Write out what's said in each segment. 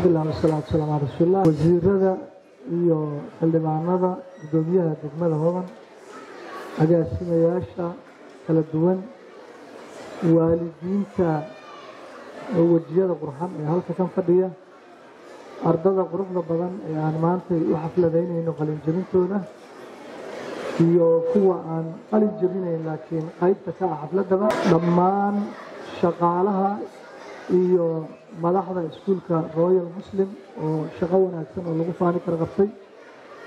alxamdulilah wasalaatu wasalaamu calaa rasuulillah. wasiirada iyo xildhibaanada gudoomiyaha degmada Hodan, agaasimayaasha kala duwan, waalidiinta wajiyada qurxan ee halka kan fadhiya, ardada quruxda badan ee aan maanta u xafladaynayno qalin jabintooda iyo kuwa aan qalin jabinayn laakiin qaybta ka ah xafladaba, dhammaan shaqaalaha iyo madaxda iskuulka Royal Muslim oo shaqo wanaagsan oo lagu faani kara qabtay.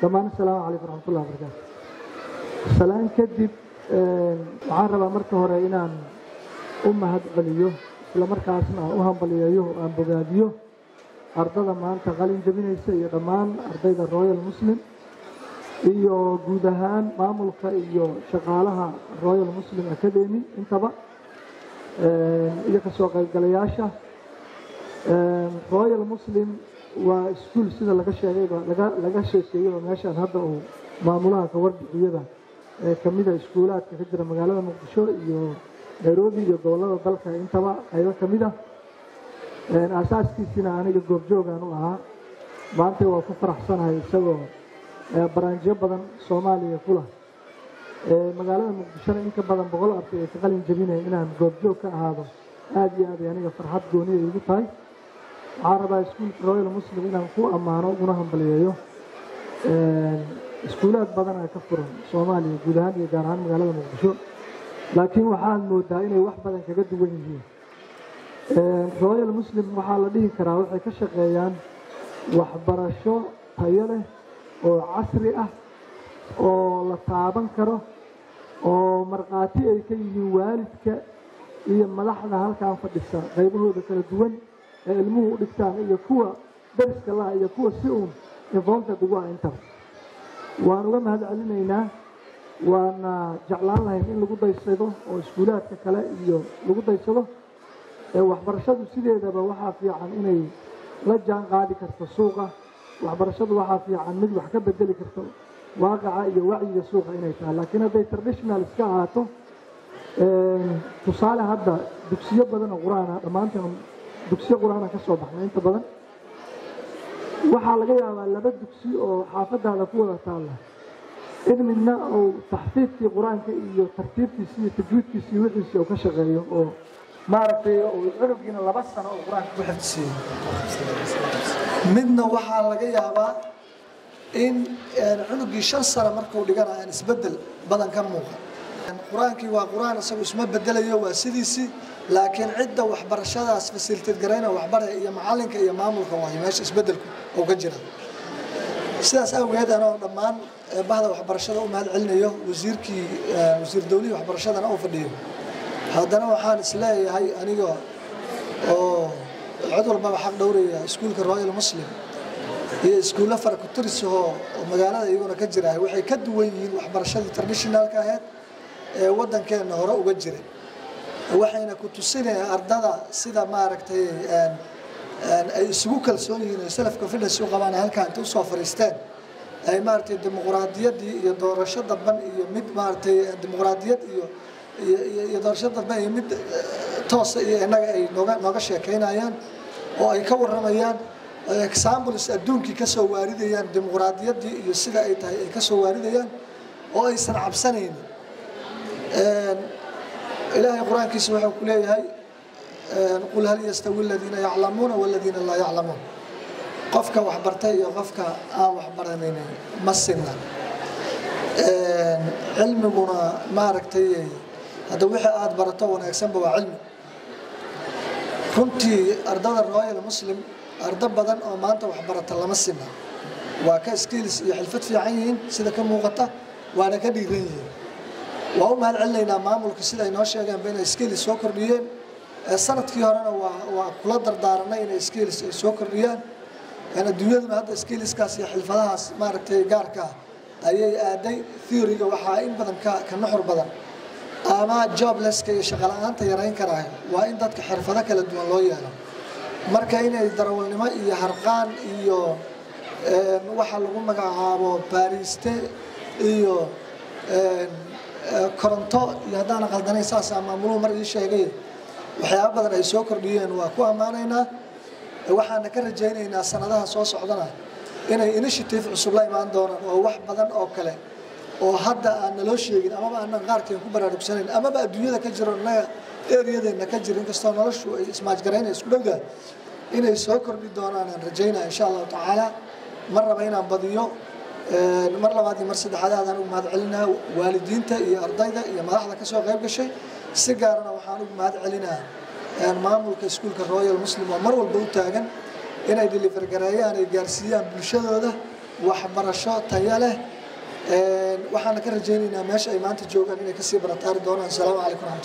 dhammaan assalaamu calaykum waraxmatullahi wabarakaatu. salaan kadib waxaan rabaa marka hore inaan u mahad celiyo isla markaasna u hambaliyeeyo aan bogaadiyo ardada maanta qalin jabinaysa iyo dhammaan ardayda Royal Muslim iyo guud ahaan maamulka iyo shaqaalaha Royal Muslim Academy intaba iyo ka soo qaybgalayaasha. Royal Muslim waa iskuul sida laga sheekeeyo meeshaan hadda uu maamulaha ka warbixiyada kamida iskuulaadka ka jira magaalada Muqdisho iyo Nairobi iyo gobolada dalka intaba qaybo kamida asaaskiisina aniga goobjoogan u ahaa. maanta waa ku faraxsanahay isagoo baraanjiyo badan Soomaaliya kula magaalada Muqdisho in ka badan 100 arday ay ka qalin jabinayaan inaan goobjoog ka ahaado aad iyo aad aniga farxad gooni igu tahay. waxaan rabaa iskuulka Royal Muslim inaan ku ammaano una hambaliyeeyo iskuulaad badan ay ka furan Soomaaliya guud ahaan iyo gaar ahaan magaalada Muqdisho, laakiin waxaan moodaa inay wax badan kaga duwan yihiin. Royal Muslim waxaa la dhihi karaa waxay ka shaqeeyaan waxbarasho tayo leh oo casri ah oo la taaban karo oo marqaati ay ka yihiin waalidka iyo madaxda halkaan fadhisa qaybahooda kala duwan ee ilmuhu u dhigtaan iyo kuwa dariska la iyo kuwa si uun involved ugu ah inta. waan uga mahad celinaynaa, waana jeclaan lahayn in lagu daysado oo iskuulaadka kale iyo lagu daysado. waxbarashadu sideedaba waxaa fiican inay la jaan qaadi karto suuqa. waxbarashadu waxaa fiican mid wax ka bedeli karto waaqaca iyo wacyiga suuqa inay tahay, laakiin hadday traditional iska ahaato tusaale hadda dugsiyo badan oo quraan ah dhammaantiin dugsiyo quraan ka soo baxnay inta badan waxaa laga yaabaa 2 dugsi oo xaafadaada ku wada taala in midna oo taxfiidkii quraanka iyo tartiibkiisa iyo tajwiidkiisa iyo wixiisa oo ka shaqeeyo oo maartay oo cunugina 2 sano oo quraanka ku xifdisay. midna waxaa laga yaabaa in cunugii 5 sano markuu dhiganayo isbedel badan ka muuqda. quraankii waa quraan isagu isma bedelayo waa sidiisii, laakiin cidda waxbarashadaas facilitate garayna waxbaraya iyo macalinka iyo maamulka waa meesha isbedelku oo ka jira. sidaas awgeed anoo dhammaan bahda waxbarashada u mahad celinayo wasiir dawliga waxbarashadana oo fadhiyo. haddana waxaan isleeyahay aniga oo cid walba xaq dhowraya iskuulka Royal Muslim iyo iskuulo farkutiris oo magaalada iyaguna ka jira waxay ka duwan yihiin waxbarashada traditionalka ahayd ee wadankeena hore uga jiray. waxayna ku tusinayaan ardada sida maaragtay ay isugu kalsoon yihiin self confidence u qabaan halka inta soo fariisteen ay maaragtay dimuqraadiyadii iyo doorasho dadban iyo mid maaragtay dimuqraadiyad iyo doorasho dadban iyo mid toos iyo inaga ay nooga sheekeynayaan oo ay ka waramayaan examples adduunkii ka soo waaridayaan dimuqraadiyadii iyo sida ay tahay ay ka soo waaridayaan oo aysan cabsanayn. إلهي القرآن كيسوع كله هاي قل هل يستوي الذين يعلمون والذين لا يعلمون. قفك وحبرتي قفك وحبرني مسنا علمنا ما ركتي هذا وحي برته ونكسب وعلم. كنت أرض الرواية المسلم أرض بدن أو ما أنت وحبرت الله مسنا وكاسكيلس يحلفت في عين سيدا كم مغطى وأنا كديرين. وهم هل علينا maamulka sida ay noo sheegaan been skills soo kordhiyeen sanadkii horena waa kula dardaarnay in skills ay soo kordhiyaan adduunyada hadda skillskaas iyo xirfadahaas maaragtay gaarka ayay aaday. theory-ga waxa in badan ka nuxur badan ama jobless-ka iyo shaqo la'aanta yareyn karaa waa in dadka xirfado kala duwan loo yeelo. marka inay darawalnimo iyo harqaan iyo waxa lagu magacaabo baariste iyo koronto iyo hadaan qaldanay saas maamuluhu mar ii sheegay waxyaabo badan ay soo kordhiyeen waa ku amaanaynaa. waxaan ka rajaynaynaa sanadaha soo socdana inay initiative cusub la imaan doonaan oo wax badan oo kale oo hadda aan naloo sheegin amaba aanan qaarkeen ku baraarugsanayn amaba adduunyada ka jiro innaga ereyadeena ka jiro inkastoo noloshu ay ismaajgarayna isku dhowdahay inay soo kordhi doonaan aan rajaynaa insha allahu tacaala mar raba inaan badiyo mar labaad iyo mar saddexaad aadaan ugu mahad celinaa waalidiinta iyo ardayda iyo madaxda ka soo qayb gashay si gaarana waxaan ugu mahad celinaa maamulka iskuulka Royal Muslim oo mar walba u taagan inay deliver gareeyaan ay gaarsiiyaan bulshadooda waxbarasho tayo leh waxaan ka rajaynaynaa meesha ay maanta joogaan inay ka sii barataari doonaan. Assalaamu calaykum.